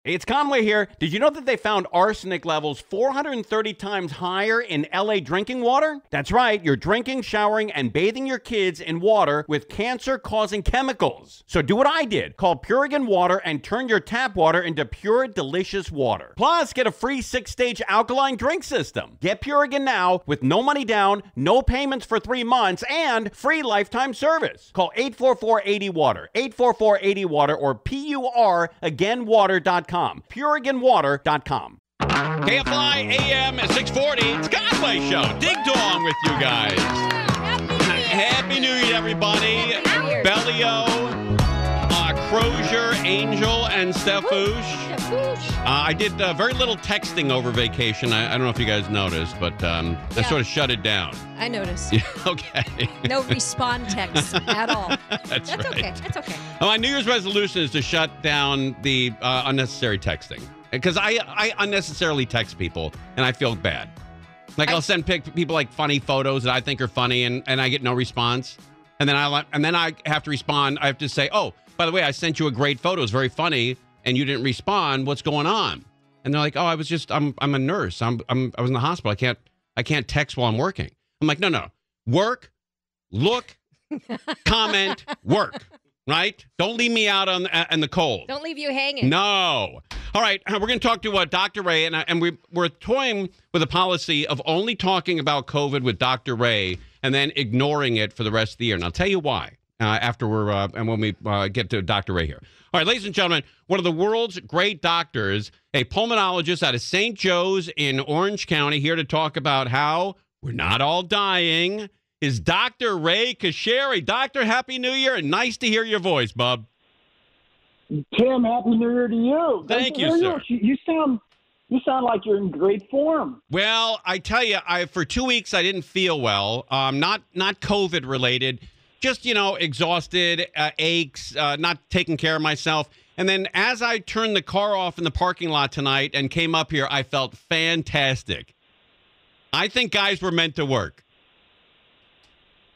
It's Conway here. Did you know that they found arsenic levels 430 times higher in LA drinking water? That's right. You're drinking, showering, and bathing your kids in water with cancer-causing chemicals. So do what I did. Call Purigan Water and turn your tap water into pure, delicious water. Plus, get a free 6-stage alkaline drink system. Get Purigan now with no money down, no payments for 3 months, and free lifetime service. Call 844-80-WATER, 844-80-WATER, or PURAgainWater.com. PuriganWater.com. KFI AM at 640. It's Conway Show. Dig Dong with you guys. Happy New Year, everybody. Bellio, Crozier, Angel, and Stefouche. I did very little texting over vacation. I don't know if you guys noticed, but I sort of shut it down. I noticed. Yeah, okay. No respond text at all. That's right. Okay. That's okay. My New Year's resolution is to shut down the unnecessary texting. Because I unnecessarily text people, and I feel bad. Like, I'll send people, like, funny photos that I think are funny, and I get no response. And then I have to respond. I have to say, oh, by the way, I sent you a great photo. It's very funny, and you didn't respond. What's going on? And they're like, oh, I'm a nurse. I was in the hospital. I can't text while I'm working. I'm like, no. Work, look, comment, work. Right? Don't leave me out in the cold. Don't leave you hanging. No. All right. We're going to talk to Dr. Ray, and we're toying with a policy of only talking about COVID with Dr. Ray and then ignoring it for the rest of the year. And I'll tell you why after when we get to Dr. Ray here. All right, ladies and gentlemen, one of the world's great doctors, a pulmonologist out of St. Joe's in Orange County, here to talk about how we're not all dying, is Dr. Ray Kasheri. Doctor, Happy New Year, and nice to hear your voice, bub. Tim, Happy New Year to you. Thank you, sir. You sound like you're in great form. Well, I tell you, for 2 weeks I didn't feel well. Not COVID related, just exhausted, aches, not taking care of myself. And then as I turned the car off in the parking lot tonight and came up here, I felt fantastic. I think guys were meant to work.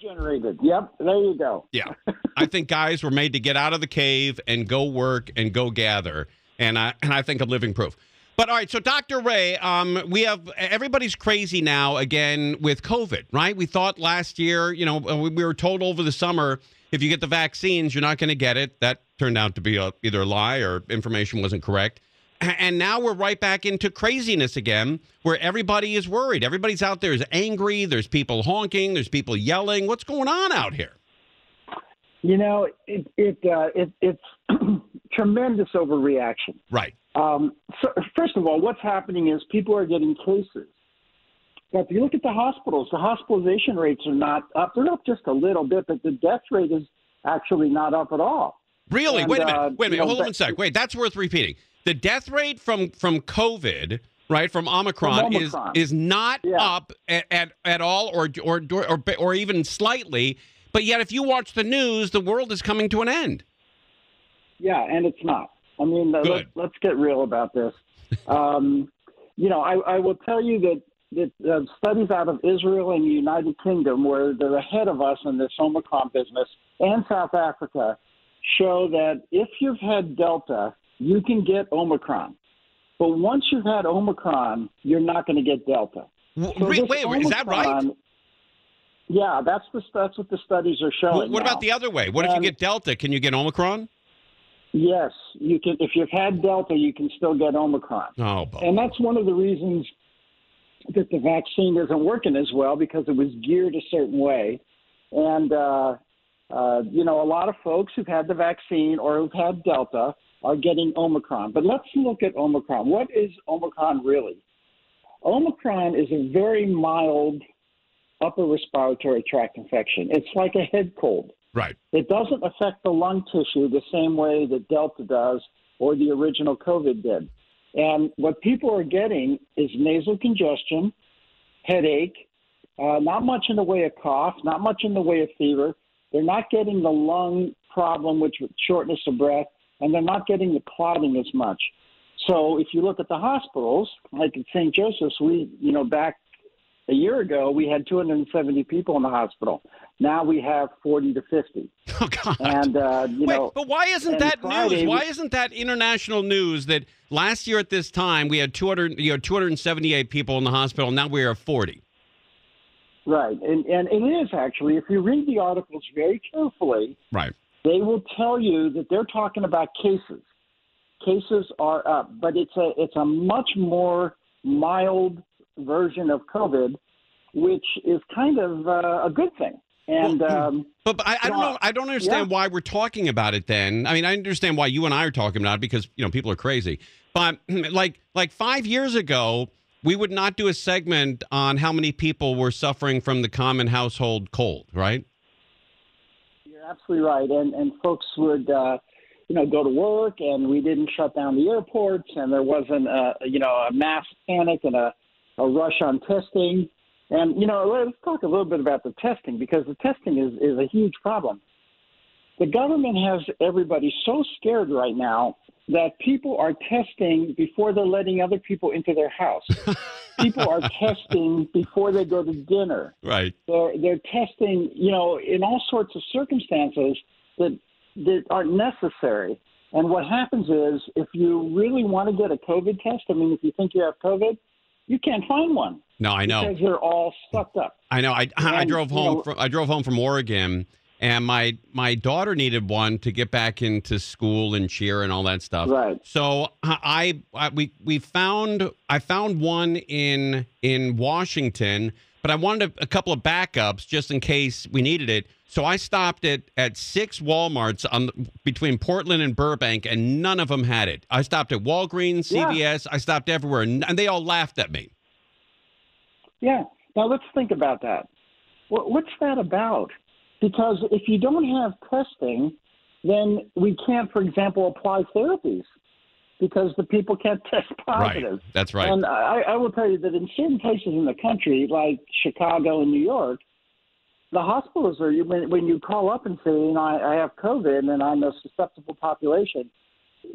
Generated. Yep, there you go. Yeah. I think guys were made to get out of the cave and go work and go gather. And I think I'm living proof. But all right, so Dr. Ray, everybody's crazy now again with COVID, right? We thought last year, we were told over the summer, if you get the vaccines, you're not going to get it. That turned out to be either a lie or information wasn't correct. And now we're right back into craziness again, where everybody is worried. Everybody's out there is angry. There's people honking. There's people yelling. What's going on out here? It's tremendous overreaction. Right. So first of all, what's happening is people are getting cases. But if you look at the hospitals, the hospitalization rates are not up. They're up just a little bit, but the death rate is actually not up at all. Really? And, wait a minute. Hold on one sec. Wait, that's worth repeating. The death rate from COVID, right, from Omicron, is not up at all or even slightly. But yet, if you watch the news, the world is coming to an end. Yeah, and it's not. I mean, let's get real about this. I will tell you that studies out of Israel and the United Kingdom, where they're ahead of us in this Omicron business, and South Africa, show that if you've had Delta, you can get Omicron. But once you've had Omicron, you're not going to get Delta. Wait, is that right? Yeah, that's what the studies are showing. What about the other way? What if you get Delta? Can you get Omicron? Yes, you can. If you've had Delta, you can still get Omicron. Oh, and that's one of the reasons that the vaccine isn't working as well, because it was geared a certain way. And, a lot of folks who've had the vaccine or who've had Delta are getting Omicron. But let's look at Omicron. What is Omicron really? Omicron is a very mild upper respiratory tract infection. It's like a head cold. Right. It doesn't affect the lung tissue the same way that Delta does or the original COVID did. And what people are getting is nasal congestion, headache, not much in the way of cough, not much in the way of fever. They're not getting the lung problem, which is shortness of breath, and they're not getting the clotting as much. So if you look at the hospitals, like at St. Joseph's, back A year ago, we had 270 people in the hospital. Now we have 40 to 50. Oh, God. And, but why isn't that Friday, news? Why isn't that international news that last year at this time we had 278 people in the hospital? Now we are 40. Right. And it is actually, if you read the articles very carefully, right, they will tell you that they're talking about cases. Cases are up, but it's a much more mild version of COVID, which is kind of a good thing. And but I don't know. I don't understand why we're talking about it. Then I mean, I understand why you and I are talking about it because people are crazy. But like 5 years ago, we would not do a segment on how many people were suffering from the common household cold, right? You're absolutely right. And folks would go to work, and we didn't shut down the airports, and there wasn't a mass panic and a rush on testing. And, let's talk a little bit about the testing, because the testing is a huge problem. The government has everybody so scared right now that people are testing before they're letting other people into their house. People are testing before they go to dinner. Right. They're testing, in all sorts of circumstances that aren't necessary. And what happens is, if you really want to get a COVID test, if you think you have COVID, you can't find one. No, I know. Because they're all sucked up. I know. I drove home. I drove home from Oregon, and my daughter needed one to get back into school and cheer and all that stuff. Right. So I found one in Washington, but I wanted a couple of backups just in case we needed it. So I stopped at 6 Walmarts between Portland and Burbank, and none of them had it. I stopped at Walgreens, CVS. Yeah. I stopped everywhere, and they all laughed at me. Yeah. Now let's think about that. What's that about? Because if you don't have testing, then we can't, for example, apply therapies because the people can't test positive. Right. That's right. And I will tell you that in certain places in the country, like Chicago and New York, the hospitals are, when you call up and say, I have COVID and I'm a susceptible population,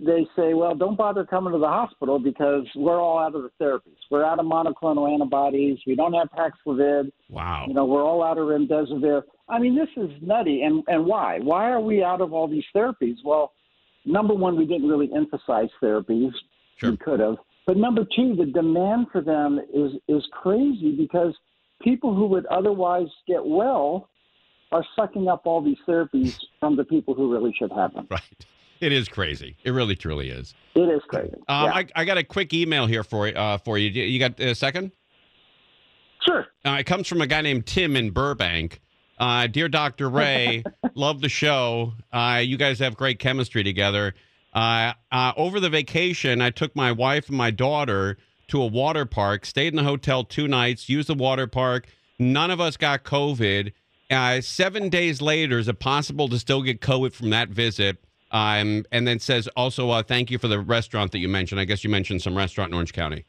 they say, well, don't bother coming to the hospital because we're all out of the therapies. We're out of monoclonal antibodies. We don't have Paxlovid. Wow. We're all out of remdesivir. This is nutty. And why? Why are we out of all these therapies? Well, number one, we didn't really emphasize therapies. Sure. We could have. But number two, the demand for them is crazy because people who would otherwise get well are sucking up all these therapies from the people who really should have them. Right. It is crazy. It really, truly is. It is crazy. Yeah. I got a quick email here for you. You got a second? Sure. It comes from a guy named Tim in Burbank. Dear Dr. Ray, love the show. You guys have great chemistry together. Over the vacation, I took my wife and my daughter to a water park, stayed in the hotel 2 nights, used the water park. None of us got COVID. 7 days later, is it possible to still get COVID from that visit? And then says also, thank you for the restaurant that you mentioned. I guess you mentioned some restaurant in Orange County.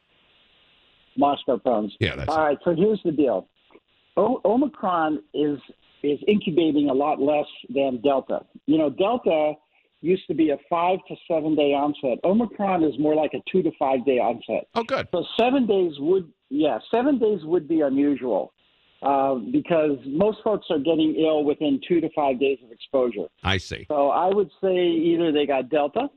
Moscow Bones. Yeah, that's all right. So here's the deal. Omicron is incubating a lot less than Delta. Delta used to be a 5 to 7 day onset. Omicron is more like a 2 to 5 day onset. Oh, good. So 7 days would be unusual. Because most folks are getting ill within 2 to 5 days of exposure. I see. So I would say either they got Delta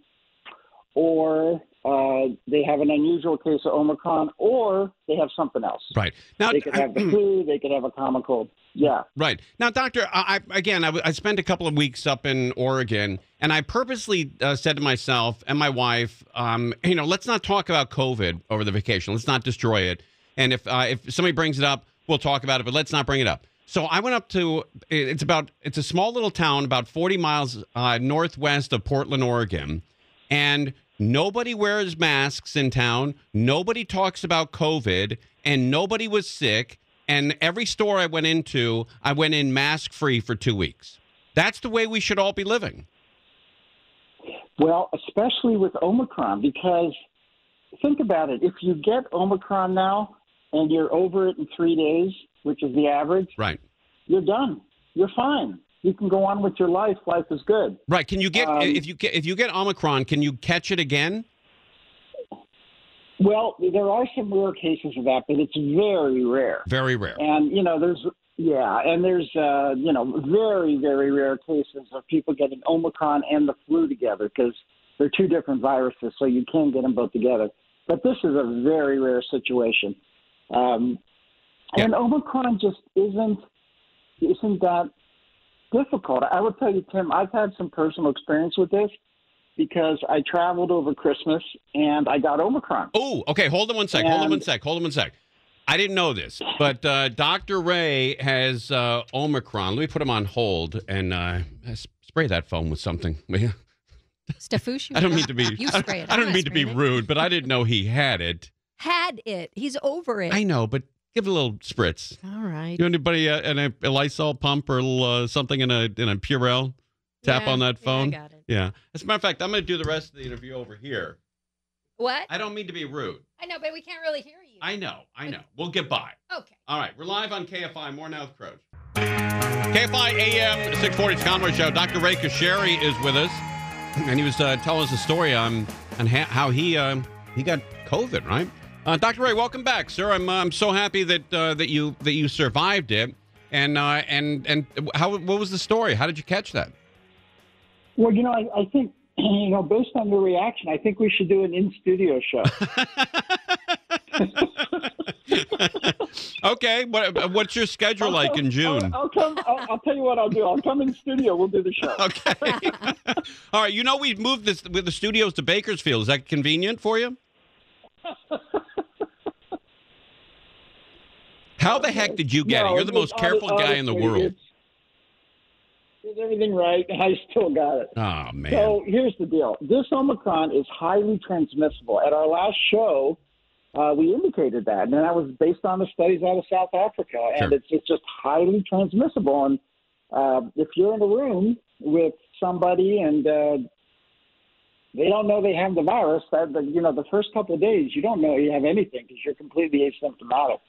or they have an unusual case of Omicron or they have something else. Right. Now, they could have the flu, they could have a common cold. Yeah. Right. Now, Doctor, I spent a couple of weeks up in Oregon, and I purposely said to myself and my wife, let's not talk about COVID over the vacation. Let's not destroy it. And if somebody brings it up, we'll talk about it, but let's not bring it up. So I went up to, it's a small little town about 40 miles northwest of Portland, Oregon, and nobody wears masks in town. Nobody talks about COVID, and nobody was sick. And every store I went in mask-free for 2 weeks. That's the way we should all be living. Well, especially with Omicron, because think about it. If you get Omicron now, and you're over it in 3 days, which is the average, right? You're done. You're fine. You can go on with your life. Life is good. Right. Can you get if you get Omicron, can you catch it again? Well, there are some rare cases of that, but it's very rare. Very rare. And, there's very, very rare cases of people getting Omicron and the flu together because they're two different viruses, so you can get them both together. But this is a very rare situation. And Omicron just isn't that difficult. I would tell you, Tim, I've had some personal experience with this because I traveled over Christmas and I got Omicron. Oh, okay. Hold on one sec. I didn't know this, but Dr. Ray has Omicron. Let me put him on hold and spray that phone with something. Stefouche, I don't mean to be. You spray it. I don't mean to be rude, but I didn't know he had it. Had it. He's over it. I know, but give it a little spritz. All right. You anybody a Lysol pump or something in a Purell? Tap on that phone. Yeah, I got it. Yeah. As a matter of fact, I'm going to do the rest of the interview over here. What? I don't mean to be rude. I know, but we can't really hear you. I know. We'll get by. Okay. All right. We're live on KFI. More now with Crows. KFI AM 640 Conroy Show. Dr. Ray Kasheri is with us, and he was telling us a story on how he got COVID. Right, Dr. Ray, welcome back, sir. I'm so happy that you survived it. And what was the story? How did you catch that? Well, I think based on the reaction, I think we should do an in-studio show. Okay, what's your schedule like in June? I'll come. I'll tell you what I'll do. I'll come in the studio. We'll do the show. Okay. All right. We've moved the studios to Bakersfield. Is that convenient for you? How the heck did you get it? You're the most careful guy in the world. Did everything right. I still got it. Oh, man. So here's the deal. This Omicron is highly transmissible. At our last show, we indicated that, and that was based on the studies out of South Africa. And Sure. it's just highly transmissible. And if you're in a room with somebody and they don't know they have the virus, the first couple of days, you don't know you have anything because you're completely asymptomatic.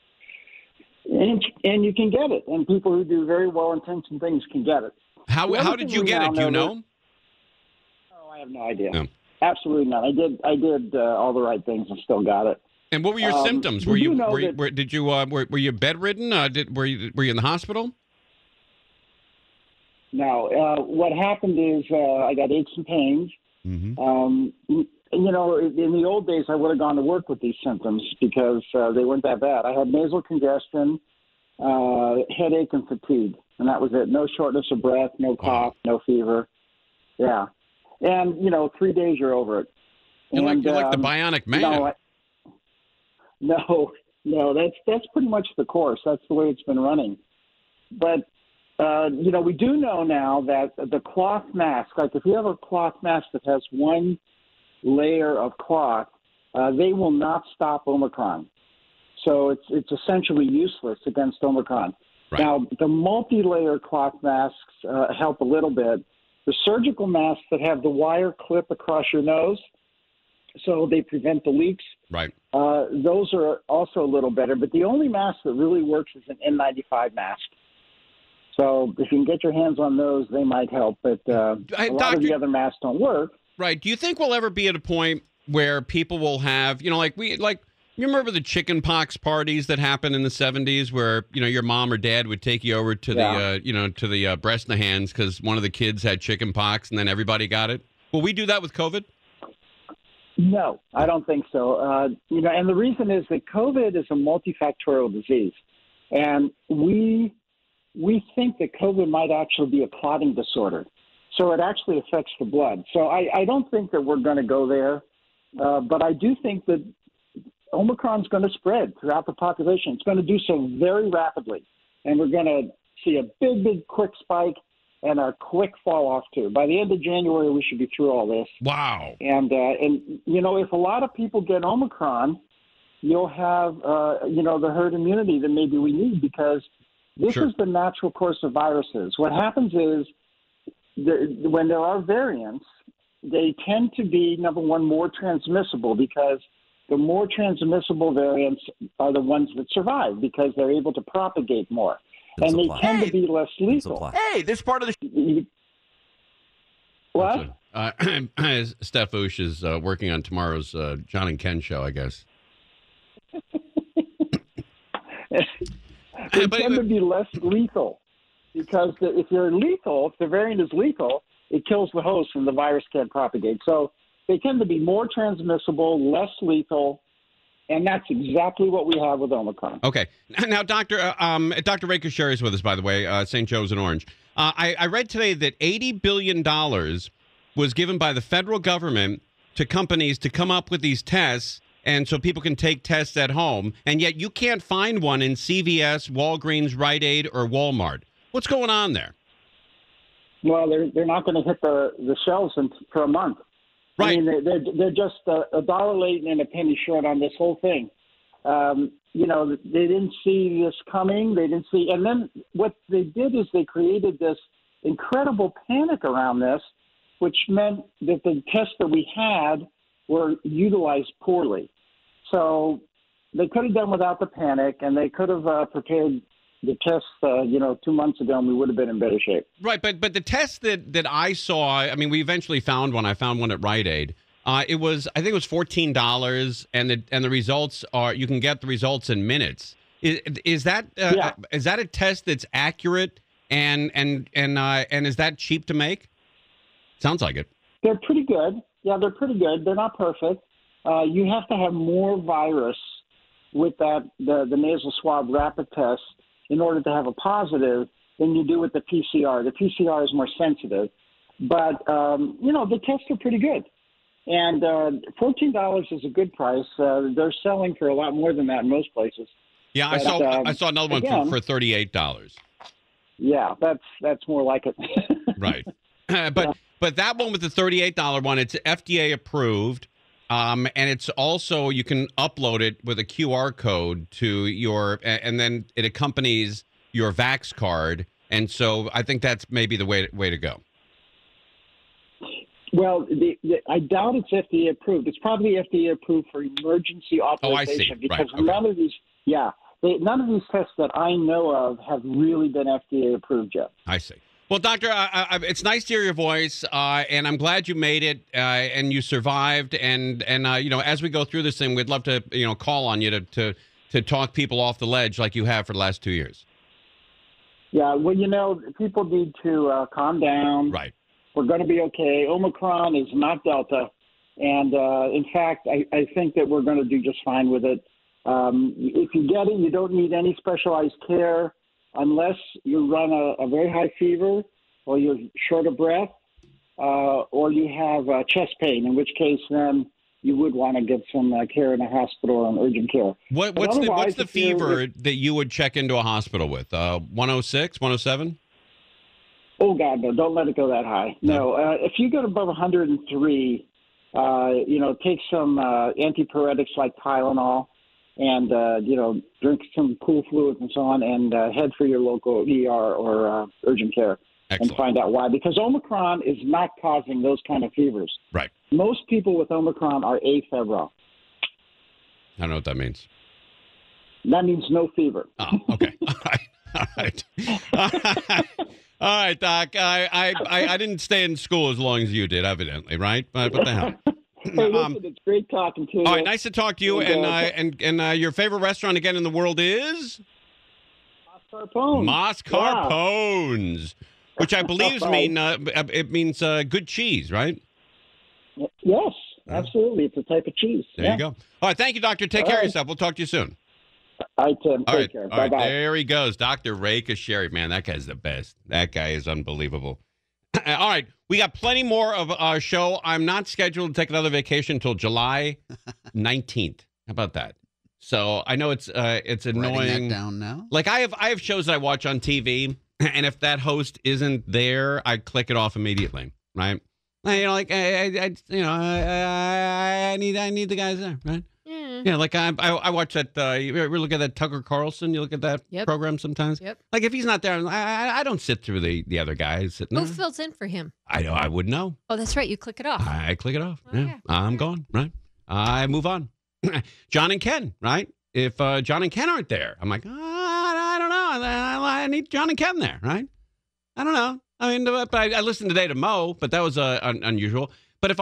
And you can get it. And people who do very well-intentioned things can get it. How did you get it? Do you know? Oh, I have no idea. No. Absolutely not. I did all the right things and still got it. And what were your symptoms? Were you bedridden? Were you in the hospital? No. What happened is I got aches and pains. Mm-hmm. In the old days, I would have gone to work with these symptoms because they weren't that bad. I had nasal congestion, headache, and fatigue, and that was it. No shortness of breath, no cough, no fever. Yeah. And, 3 days, you're over it. You're like the Bionic Man. No, that's pretty much the course. That's the way it's been running. But, we do know now that the cloth mask, like if you have a cloth mask that has one layer of cloth, they will not stop Omicron. So it's essentially useless against Omicron. Right. Now, the multi-layer cloth masks help a little bit. The surgical masks that have the wire clip across your nose, so they prevent the leaks. Right. Those are also a little better. But the only mask that really works is an N95 mask. So if you can get your hands on those, they might help. But a lot of the other masks don't work. Right. Do you think we'll ever be at a point where people will have, you remember the chicken pox parties that happened in the 70s where, your mom or dad would take you over to the breast and the hands because one of the kids had chicken pox and then everybody got it? Will we do that with COVID? No, I don't think so. And the reason is that COVID is a multifactorial disease. And we think that COVID might actually be a clotting disorder. So it actually affects the blood. So I don't think that we're going to go there. But I do think that Omicron's going to spread throughout the population. It's going to do so very rapidly. And we're going to see a big, quick spike and a quick fall off, too. By the end of January, we should be through all this. Wow. And if a lot of people get Omicron, you'll have, the herd immunity that maybe we need because this is the natural course of viruses. What happens is when there are variants, they tend to be, number one, more transmissible because the more transmissible variants are the ones that survive because they're able to propagate more. And they tend to be less lethal. Hey, this part of the... What? Steph Oosh is working on tomorrow's John and Ken show, I guess. They tend to be less lethal because if you're lethal, if the variant is lethal, it kills the host and the virus can't propagate. So they tend to be more transmissible, less lethal, and that's exactly what we have with Omicron. Okay. Now, Dr. Ray Kasheri is with us, by the way, St. Joe's in Orange. I read today that $80 billion was given by the federal government to companies to come up with these tests, and so people can take tests at home, and yet you can't find one in CVS, Walgreens, Rite Aid, or Walmart. What's going on there? Well, they're not going to hit the shelves for a month. Right. I mean, they're just a dollar late and a penny short on this whole thing. You know, they didn't see this coming. They didn't see, and then what they did is they created this incredible panic around this, which meant that the tests that we had were utilized poorly. So they could have done without the panic, and they could have prepared the tests, 2 months ago, and we would have been in better shape. Right, but the test that I saw, I mean, we eventually found one. I found one at Rite Aid. I think it was $14, and the results are, you can get the results in minutes. Is that a test that's accurate and is that cheap to make? Sounds like it. They're pretty good. Yeah, they're pretty good. They're not perfect. You have to have more virus with the nasal swab rapid test in order to have a positive than you do with the PCR. The PCR is more sensitive. But, the tests are pretty good. And $14 is a good price. They're selling for a lot more than that in most places. Yeah, But, I saw another one again, for $38. Yeah, that's more like it. Right. But that one with the $38 one, it's FDA approved. And it's also, you can upload it with a QR code to your, and then it accompanies your Vax card. And so I think that's maybe the way to go. Well, I doubt it's FDA approved. It's probably FDA approved for emergency authorization. Oh, I see. Because right. Okay. none of these tests that I know of have really been FDA approved yet. I see. Well, Doctor, it's nice to hear your voice, and I'm glad you made it, and you survived. And as we go through this thing, we'd love to, call on you to talk people off the ledge like you have for the last 2 years. Yeah, well, people need to calm down. Right. We're going to be okay. Omicron is not Delta. And, in fact, I think that we're going to do just fine with it. If you get it, you don't need any specialized care unless you run a very high fever or you're short of breath or you have chest pain, in which case then you would want to get some care in a hospital or an urgent care. What's the fever that you would check into a hospital with? 106, 107? Oh, God, no. Don't let it go that high. No. If you get above 103, take some antipyretics like Tylenol and, drink some cool fluids and so on and head for your local ER or urgent care. Excellent. And find out why. Because Omicron is not causing those kind of fevers. Right. Most people with Omicron are afebrile. I don't know what that means. That means no fever. Oh, okay. All right. All right, Doc. I didn't stay in school as long as you did, evidently, right? But what the hell? Hey, listen, it's great talking to you. All right, nice to talk to you. And your favorite restaurant again in the world is? Mascarpone's, which I believe means good cheese, right? Yes, absolutely. It's a type of cheese. There you go. All right, thank you, Doctor. Take care of yourself. We'll talk to you soon. All right, Tim. Take care. All right, Bye-bye. there he goes. Dr. Ray Kasheri. Man, that guy's the best. That guy is unbelievable. All right, we got plenty more of our show. I'm not scheduled to take another vacation until July 19th. How about that? So I know it's annoying. Writing that down now. Like I have shows that I watch on TV, and if that host isn't there, I click it off immediately. Right? I need the guys there. Right? Yeah, like I watch that. You ever look at that Tucker Carlson? You look at that program sometimes. Yep. Like if he's not there, I don't sit through the other guys sitting Who there. fills in for him? I know. I wouldn't know. Oh, that's right. You click it off. I click it off. Oh, yeah. yeah. I'm gone. Right. I move on. John and Ken. Right. If John and Ken aren't there, I'm like, I don't know. I need John and Ken there. Right. I don't know. I mean, but I listened today to Mo, but that was unusual. But if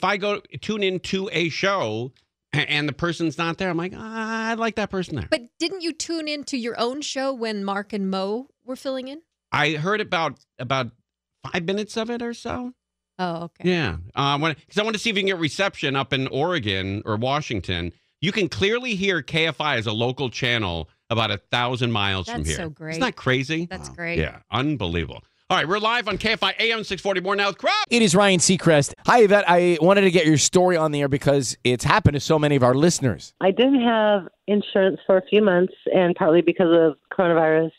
I go tune into a show and the person's not there, I'm like, I'd like that person there. But didn't you tune into your own show when Mark and Mo were filling in? I heard about 5 minutes of it or so. Oh, okay. Yeah. Because I want to see if you can get reception up in Oregon or Washington. You can clearly hear KFI as a local channel about 1,000 miles from here. That's so great. Isn't that crazy? That's great. Yeah, unbelievable. All right, we're live on KFI AM 640 more now with Crow. It is Ryan Seacrest. Hi, Yvette. I wanted to get your story on the air because it's happened to so many of our listeners. I didn't have insurance for a few months, and partly because of coronavirus,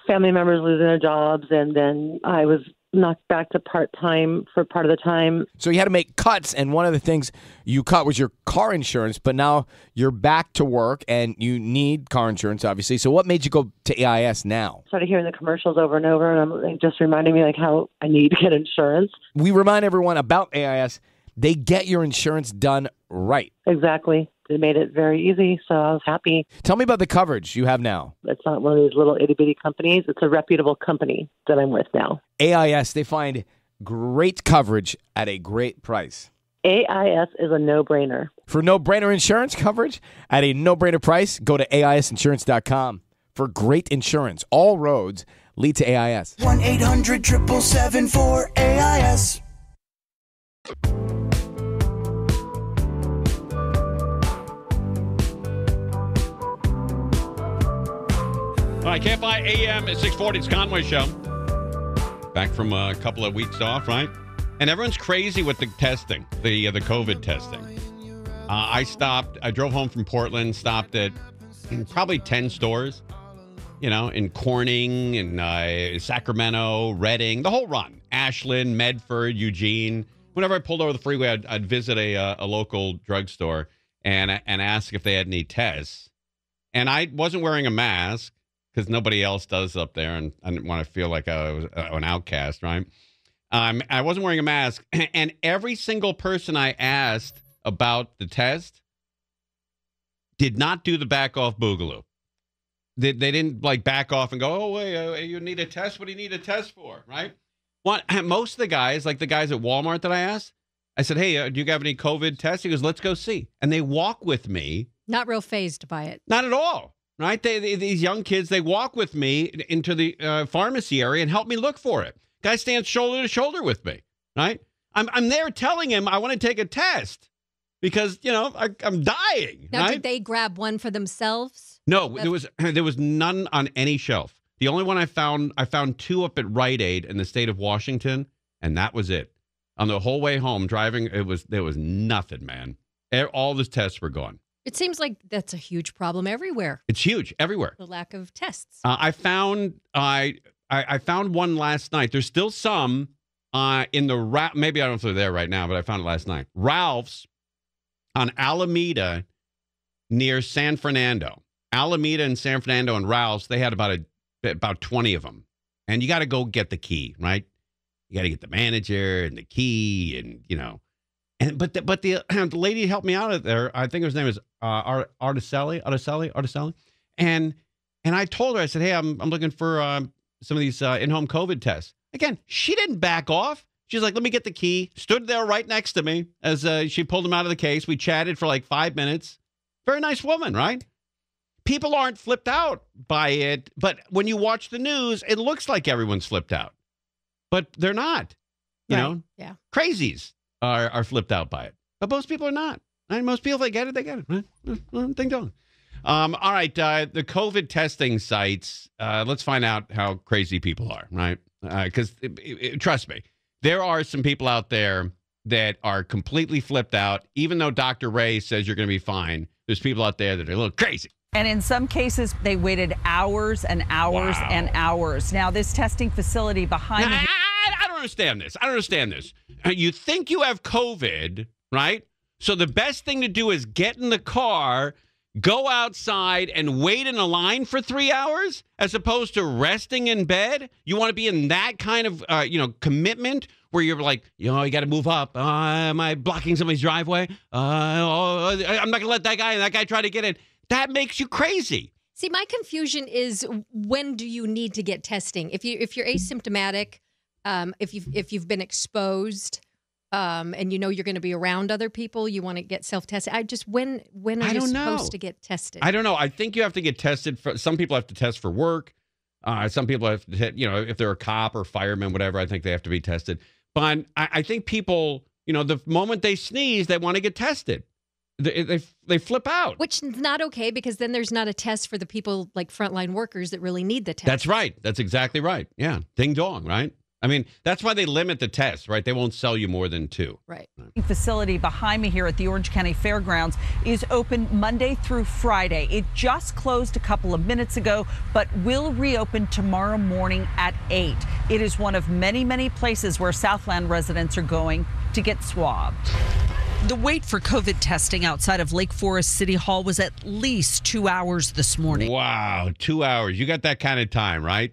family members losing their jobs, and then I was knocked back to part-time for part of the time. So you had to make cuts, and one of the things you cut was your car insurance, but now you're back to work, and you need car insurance, obviously. So what made you go to AIS now? Started hearing the commercials over and over, and I'm like, just reminding me like how I need to get insurance. We remind everyone about AIS. They get your insurance done right. Exactly. They made it very easy, so I was happy. Tell me about the coverage you have now. It's not one of these little itty-bitty companies. It's a reputable company that I'm with now. AIS, they find great coverage at a great price. AIS is a no-brainer. For no-brainer insurance coverage at a no-brainer price, go to AISinsurance.com. For great insurance, all roads lead to AIS. 1-800-777-4AIS. All right, KFI AM at 640. It's Conway Show. Back from a couple of weeks off, right? And everyone's crazy with the testing, the COVID testing. I drove home from Portland, stopped at probably 10 stores, in Corning and Sacramento, Redding, the whole run. Ashland, Medford, Eugene. Whenever I pulled over the freeway, I'd visit a local drugstore and ask if they had any tests. And I wasn't wearing a mask, because nobody else does up there, and I didn't want to feel like I was an outcast, right? I wasn't wearing a mask, and every single person I asked about the test did not do the back off boogaloo. They didn't back off and go, oh, wait, you need a test? What do you need a test for, right? Most of the guys, like the guys at Walmart that I asked, I said, hey, do you have any COVID tests? He goes, let's go see. And they walk with me. Not real fazed by it. Not at all. Right? These young kids, they walk with me into the pharmacy area and help me look for it. Guy stands shoulder to shoulder with me, right? I'm there telling him I want to take a test because, I'm dying. Now, right? did they grab one for themselves? No, there was none on any shelf. The only one I found two up at Rite Aid in the state of Washington, and that was it. On the whole way home driving, there was nothing, man. All the tests were gone. It seems like that's a huge problem everywhere. It's huge everywhere. The lack of tests. I found one last night. There's still some in the maybe I don't know if they're there right now, but I found it last night. Ralph's on Alameda near San Fernando. Alameda and San Fernando and Ralph's, they had about 20 of them. And you got to go get the key, right? You got to get the manager and the key, and but the lady who helped me out of there, I think her name is Articelli. And I told her, I said, hey, I'm looking for some of these in-home COVID tests. Again, she didn't back off. She's like, let me get the key. Stood there right next to me as she pulled him out of the case. We chatted for 5 minutes. Very nice woman, right? People aren't flipped out by it, but when you watch the news, it looks like everyone's flipped out. But they're not. You know? Yeah. Crazies are flipped out by it. But most people are not. And most people, they get it, they get it. Right? Ding dong. All right, the COVID testing sites, let's find out how crazy people are, right? Because trust me, there are some people out there that are completely flipped out. Even though Dr. Ray says you're going to be fine, there's people out there that are a little crazy. And in some cases, they waited hours and hours and hours. Now, this testing facility behind... I don't understand this. You think you have COVID, right? So the best thing to do is get in the car, go outside, and wait in a line for 3 hours as opposed to resting in bed? You want to be in that kind of, commitment where you're like, you got to move up. Am I blocking somebody's driveway? I'm not going to let that guy try to get in. That makes you crazy. See, my confusion is, when do you need to get testing? If you're asymptomatic, if you've been exposed, and you know you're going to be around other people, you want to get self-tested. When are you supposed to get tested? I don't know. I think you have to get tested. Some people have to test for work. Some people have to, if they're a cop or fireman, whatever, I think they have to be tested. But I think people, the moment they sneeze, they want to get tested. They flip out. Which is not okay, because then there's not a test for the people like frontline workers that really need the test. That's right. That's exactly right. Yeah. Ding dong, right? I mean, that's why they limit the tests, right? They won't sell you more than 2. Right. Facility behind me here at the Orange County Fairgrounds is open Monday through Friday. It just closed a couple of minutes ago, but will reopen tomorrow morning at 8. It is one of many, many places where Southland residents are going to get swabbed. The wait for COVID testing outside of Lake Forest City Hall was at least 2 hours this morning. Wow, 2 hours. You got that kind of time, right?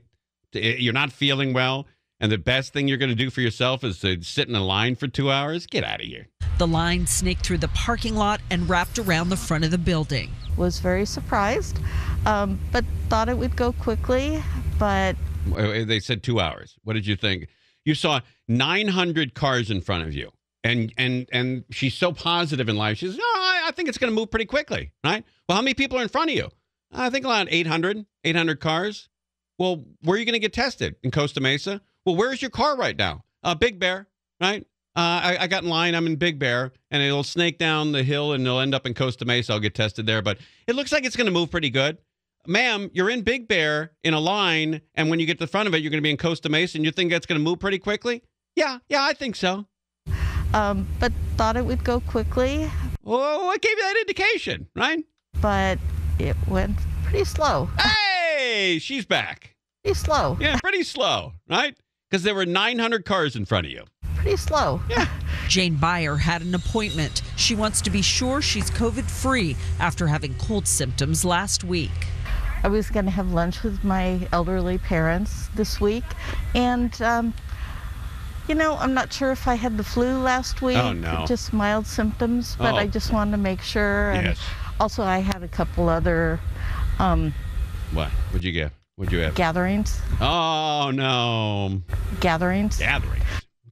You're not feeling well, and the best thing you're going to do for yourself is to sit in a line for 2 hours? Get out of here. The line snaked through the parking lot and wrapped around the front of the building. Was very surprised, but thought it would go quickly, but... They said 2 hours. What did you think? You saw 900 cars in front of you. And she's so positive in life. She says, I think it's going to move pretty quickly, right? Well, how many people are in front of you? I think around 800 cars. Well, where are you going to get tested? In Costa Mesa? Well, where's your car right now? Big Bear, right? I got in line. I'm in Big Bear, and it'll snake down the hill, and it'll end up in Costa Mesa. I'll get tested there, but it looks like it's going to move pretty good. Ma'am, you're in Big Bear in a line, and when you get to the front of it, you're going to be in Costa Mesa, and you think that's going to move pretty quickly? Yeah, I think so. But thought it would go quickly. Well, what gave you that indication, right? But it went pretty slow. Hey, she's back. Pretty slow. Yeah, pretty slow, right? Because there were 900 cars in front of you. Pretty slow. Yeah. Jane Byer had an appointment. She wants to be sure she's COVID-free after having cold symptoms last week. I was going to have lunch with my elderly parents this week, and I'm not sure if I had the flu last week. Oh, no. Just mild symptoms, but I just wanted to make sure. And yes. Also, I had a couple other What? What'd you get? What'd you have? gatherings. Oh, no. Gatherings.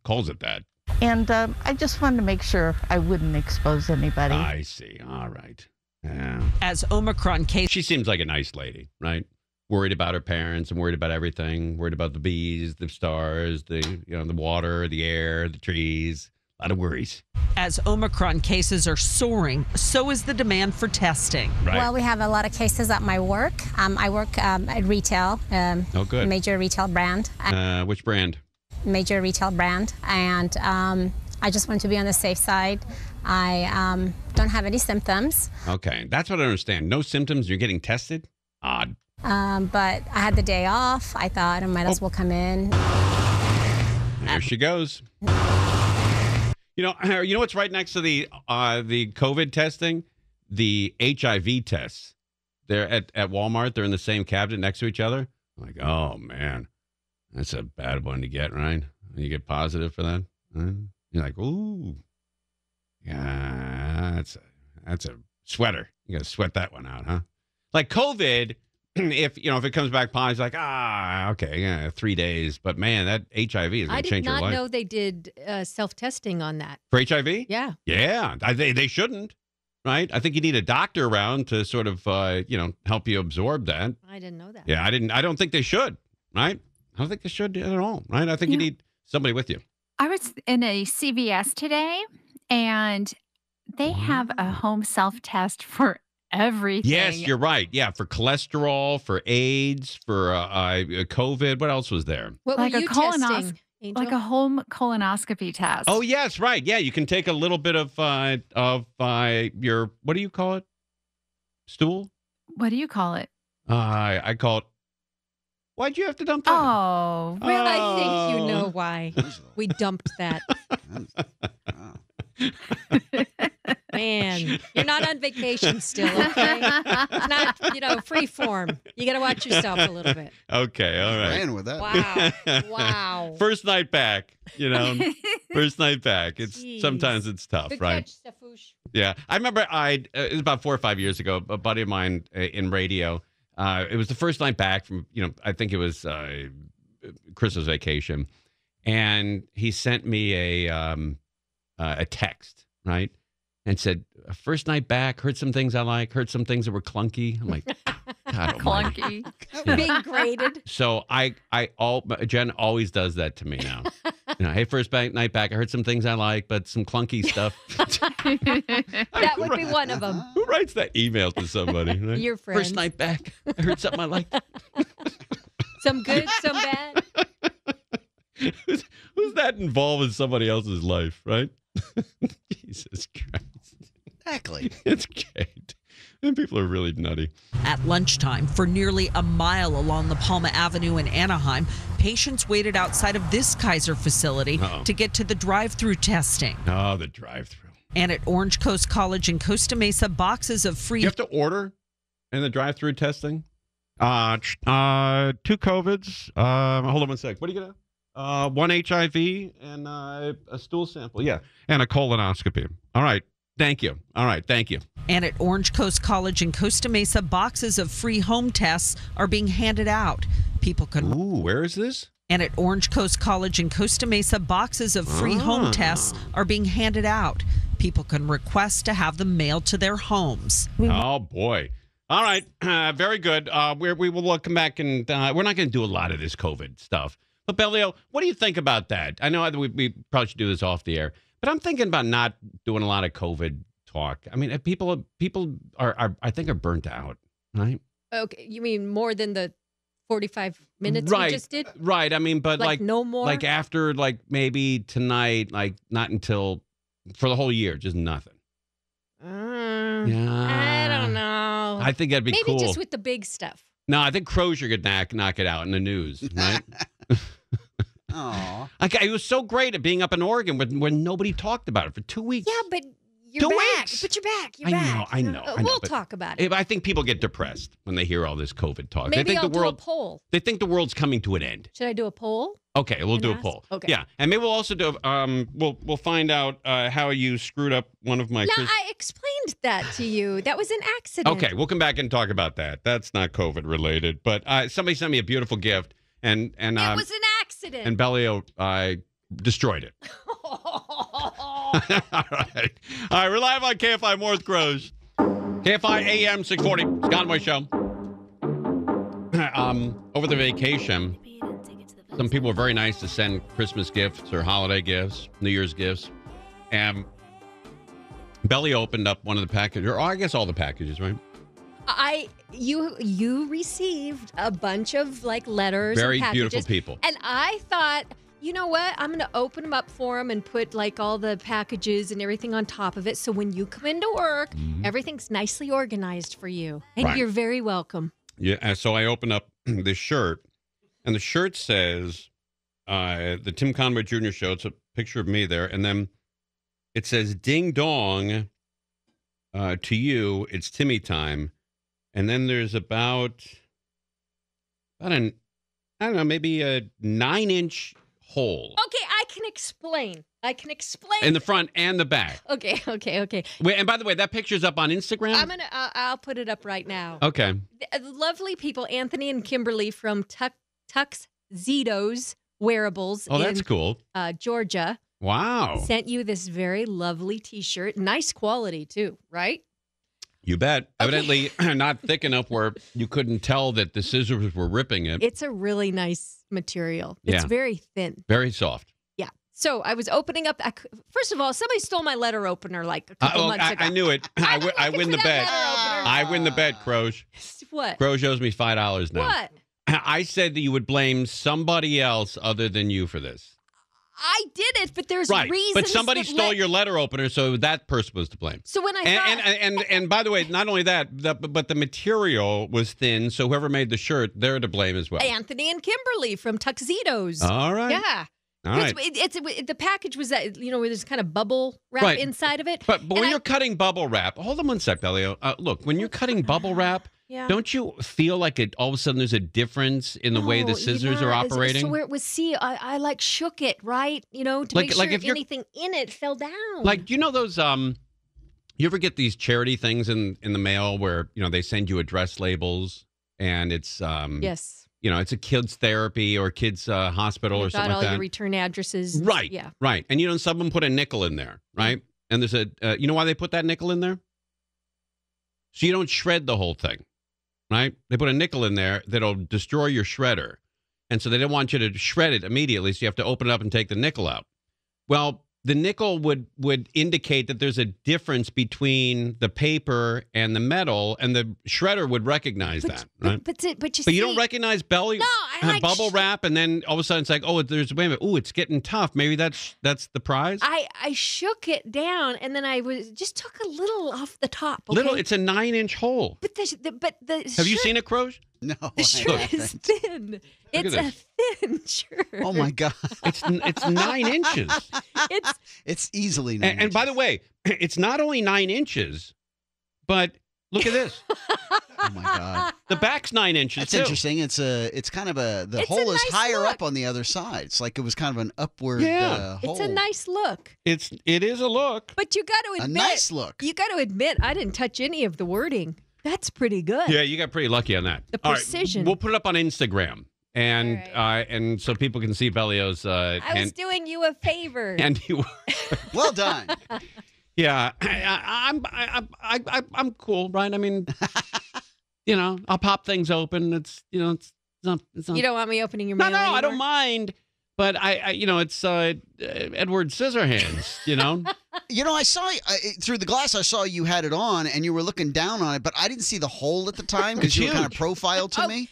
Calls it that. And I just wanted to make sure I wouldn't expose anybody. I see. All right. Yeah. As Omicron case... She seems like a nice lady, right? Worried about her parents and worried about everything. Worried about the bees, the stars, the water, the air, the trees. A lot of worries. As Omicron cases are soaring, so is the demand for testing. Right. Well, we have a lot of cases at my work. I work at retail. Oh, good. Major retail brand. Which brand? Major retail brand. And I just want to be on the safe side. I don't have any symptoms. Okay. That's what I understand. No symptoms. You're getting tested? Odd. But I had the day off. I thought I might as well come in. There she goes. You know what's right next to the COVID testing? The HIV tests. They're at Walmart. They're in the same cabinet next to each other. I'm like, oh, man. That's a bad one to get, right? You get positive for that. You're like, ooh. Yeah, that's a sweater. You got to sweat that one out, huh? Like COVID... If it comes back positive, like, okay, yeah, 3 days. But man, that HIV is going to change your life. I did not know they did self-testing on that. For HIV? Yeah. Yeah, they shouldn't, right? I think you need a doctor around to sort of, help you absorb that. I didn't know that. Yeah, I don't think they should, right? I don't think they should at all, right? I think you need somebody with you. I was in a CVS today, and they have a home self-test for everything. Yes, you're right. Yeah, for cholesterol, for AIDS, for COVID. What else was there? What like were you testing, Angel? like a home colonoscopy test. Oh, yes, right. Yeah, you can take a little bit of your, what do you call it? Stool? What do you call it? I call it. Why'd you have to dump that? Oh, really? I think you know why we dumped that. Man, you're not on vacation still, okay? It's not, free form. You got to watch yourself a little bit. Okay, all right. Ran with that. Wow. First night back, First night back. Jeez. Sometimes it's tough, Good right? catch, Stafouche. Yeah, I remember. It was about 4 or 5 years ago. A buddy of mine in radio. It was the first night back from I think it was Christmas vacation, and he sent me a text, right? And said, first night back, heard some things I like, heard some things that were clunky. I'm like, God almighty. Clunky. Being graded. So Jen always does that to me now. Hey, first night back, I heard some things I like, but some clunky stuff. That would be one of them. Who writes that email to somebody? Right? Your friends. First night back, I heard something I liked. Some good, some bad. Who's that involved in somebody else's life, right? Jesus Christ. Exactly. It's great. And people are really nutty. At lunchtime, for nearly a mile along the Palma Avenue in Anaheim, patients waited outside of this Kaiser facility to get to the drive-through testing. Oh, the drive-through. And at Orange Coast College in Costa Mesa, boxes of free... You have to order in the drive-through testing? 2 COVIDs. Hold on one sec. What do you get? 1 HIV and a stool sample. Yeah. And a colonoscopy. All right. Thank you. All right. Thank you. And at Orange Coast College in Costa Mesa, boxes of free home tests are being handed out. People can... Ooh, where is this? And at Orange Coast College in Costa Mesa, boxes of free home tests are being handed out. People can request to have them mailed to their homes. Oh, boy. All right. Very good. We will come back and we're not going to do a lot of this COVID stuff. But, Bellio, what do you think about that? I know we probably should do this off the air, but I'm thinking about not doing a lot of COVID talk. I mean, people are I think, are burnt out, right? Okay. You mean more than the 45 minutes we just did? Right. I mean, but like no more? Like after maybe tonight, not until for the whole year, just nothing. I don't know. I think that'd be cool. Maybe just with the big stuff. No, I think Crozier could knock it out in the news, right? Aw. It was so great at being up in Oregon when nobody talked about it for 2 weeks. Yeah, but you're 2 back. weeks. But you're back. You're I back. know. We'll talk about it. I think people get depressed when they hear all this COVID talk. Maybe they think I'll the world, do a poll. They think the world's coming to an end. Should I do a poll? Okay, we'll do a ask? poll. Okay. Yeah, and maybe we'll also do. We'll find out how you screwed up one of my. No, I explained that to you. That was an accident. Okay, we'll come back and talk about that. That's not COVID related, but somebody sent me a beautiful gift, and it was an accident. And Bellio destroyed it. All right, we're live on KFI Morse Grows, KFI AM 640 Conway Show. Over the vacation, some people were very nice to send Christmas gifts or holiday gifts, New Year's gifts, and Belly opened up one of the packages, or I guess all the packages, right? You received a bunch of letters, very and packages, beautiful people, and I thought, you know what? I'm going to open them up for them and put all the packages and everything on top of it. So when you come into work, everything's nicely organized for you. And you're very welcome. Yeah. So I opened up this shirt, and the shirt says, the Tim Conway Jr. Show. It's a picture of me there. And then it says, ding dong to you. It's Timmy time. And then there's about I don't know, maybe a 9-inch hole. Okay, I can explain. In the front and the back. Okay. Wait, and by the way, that picture's up on Instagram? I'll put it up right now. Okay. The lovely people, Anthony and Kimberly from Tuxedos Wearables that's cool. Georgia. Wow. Sent you this very lovely T-shirt. Nice quality, too, right? You bet. Okay. Evidently not thick enough where you couldn't tell that the scissors were ripping it. It's a really nice material. It's very thin. Very soft. Yeah. So I was opening up. First of all, somebody stole my letter opener a couple months ago. I knew it. I win the bet. I win the bet, Croge. What? Croge owes me $5 now. What? I said that you would blame somebody else other than you for this. I did it, but there's reasons. But somebody stole your letter opener, so that person was to blame. So when I and by the way, not only that, but the material was thin, so whoever made the shirt, they're to blame as well. Anthony and Kimberly from Tuxedos. All right. Yeah. All right. The package was that, where there's kind of bubble wrap inside of it. But when you're cutting bubble wrap, hold on one sec, Elio. Look, when you're cutting bubble wrap, don't you feel like all of a sudden there's a difference in the way the scissors are operating? So where it was, I shook it, right? To make sure if anything in it fell down. Those, you ever get these charity things in the mail where, they send you address labels and it's, yes. it's a kids therapy or kids hospital or something like all that. your return addresses. Right. Yeah. Right. And someone put a nickel in there, right? And there's you know why they put that nickel in there? So you don't shred the whole thing, right? They put a nickel in there that'll destroy your shredder. And so they don't want you to shred it immediately, so you have to open it up and take the nickel out. Well, the nickel would indicate that there's a difference between the paper and the metal, and the shredder would recognize that, right? But you don't recognize bubble wrap, and then all of a sudden it's like, oh, wait a minute, oh, it's getting tough. Maybe that's the prize. I shook it down, and then I just took a little off the top. Okay? Little, it's a 9-inch hole. But the have you seen it, Croge? No. The shirt is thin. It's a thin shirt. Oh my God. It's 9 inches. It's easily 9 inches. And by the way, it's not only 9 inches, but look at this. Oh my God. The back's 9 inches. That's interesting. It's kind of the hole is higher up on the other side. It's like it was kind of an upward hole. It's a nice look. It is a look. But you got to admit, a nice look. You got to admit, I didn't touch any of the wording. That's pretty good. Yeah, you got pretty lucky on that. The All precision. Right, we'll put it up on Instagram, and and so people can see Bellio's. I was doing you a favor. And you. Well done. Yeah, I'm cool, right? I mean, I'll pop things open. It's it's not. You don't want me opening your mail No, anymore? I don't mind. But it's Edward Scissorhands, I saw through the glass. I saw you had it on, and you were looking down on it, but I didn't see the hole at the time because you were kind of profiled to me.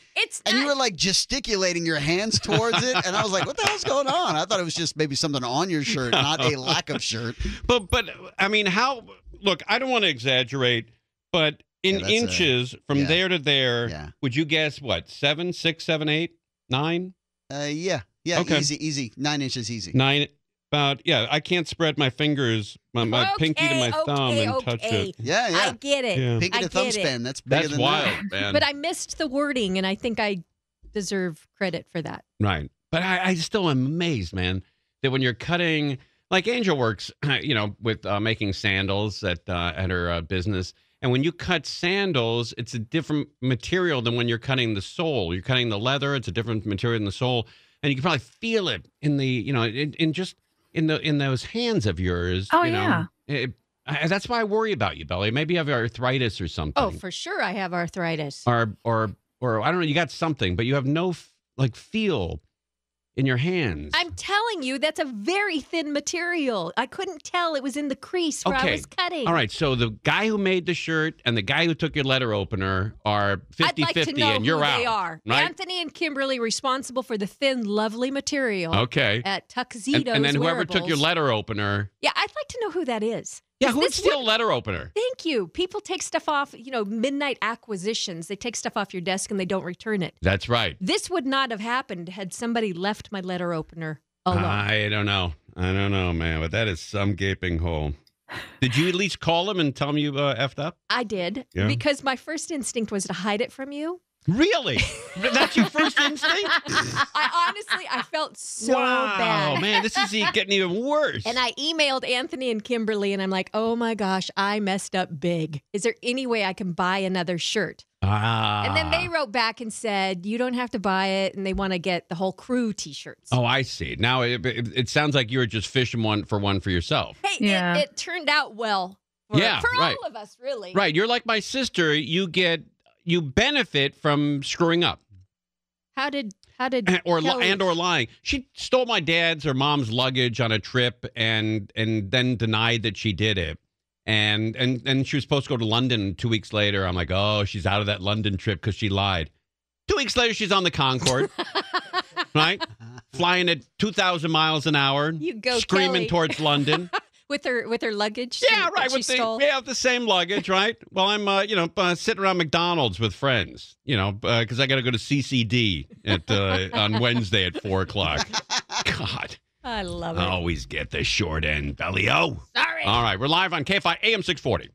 And you were like gesticulating your hands towards it, and I was like, "What the hell's going on?" I thought it was just maybe something on your shirt, not a lack of shirt. But I mean, how? Look, I don't want to exaggerate, but in inches from there to there, would you guess what? 7, 6, 7, 8, 9? Yeah. Yeah, okay. Easy. 9 inches easy. 9, about, I can't spread my fingers, my pinky to my thumb and touch it. Yeah. I get it. Yeah. Pinky to thumb span, that's bigger than wild, that. Man. But I missed the wording, and I think I deserve credit for that. Right. But I still am amazed, man, that when you're cutting, like Angel works, with making sandals at her business. And when you cut sandals, it's a different material than when you're cutting the sole. You're cutting the leather, it's a different material than the sole. And you can probably feel it in the, in those hands of yours. Oh, yeah. That's why I worry about you, Belly. Maybe you have arthritis or something. Oh, for sure I have arthritis. Or I don't know, you got something, but you have no feel in your hands. I'm telling you, that's a very thin material. I couldn't tell it was in the crease where I was cutting. All right, so the guy who made the shirt and the guy who took your letter opener are 50-50, I'd like to know and you're who out. they are. Right? Anthony and Kimberly responsible for the thin, lovely material. Okay. At Tuxedo's and then whoever Wearables. took your letter opener. Yeah, I'd like to know who that is. Yeah, who would steal a letter opener? Thank you. People take stuff off, midnight acquisitions. They take stuff off your desk and they don't return it. That's right. This would not have happened had somebody left my letter opener alone. I don't know, man, but that is some gaping hole. Did you at least call him and tell him you effed up? I did, because my first instinct was to hide it from you. Really? That's your first instinct? I felt so bad. Oh, man, this is getting even worse. And I emailed Anthony and Kimberly, and I'm like, oh, my gosh, I messed up big. Is there any way I can buy another shirt? And then they wrote back and said, you don't have to buy it, and they want to get the whole crew T-shirts. Oh, I see. Now, it sounds like you were just fishing one for yourself. Hey, it turned out well for all of us, really. Right. You're like my sister. You benefit from screwing up. How did or lying. She stole my dad's or mom's luggage on a trip and then denied that she did it. And she was supposed to go to London 2 weeks later. I'm like, oh, she's out of that London trip because she lied. 2 weeks later, she's on the Concorde, right? Flying at 2,000 miles an hour, screaming Kelly. Towards London. With her luggage? Yeah, right. She stole? The same luggage, right? Well, I'm sitting around McDonald's with friends, because I got to go to CCD on Wednesday at 4:00. God. I love it. I always get the short end, Bellio. Sorry. All right, we're live on KFI AM 640.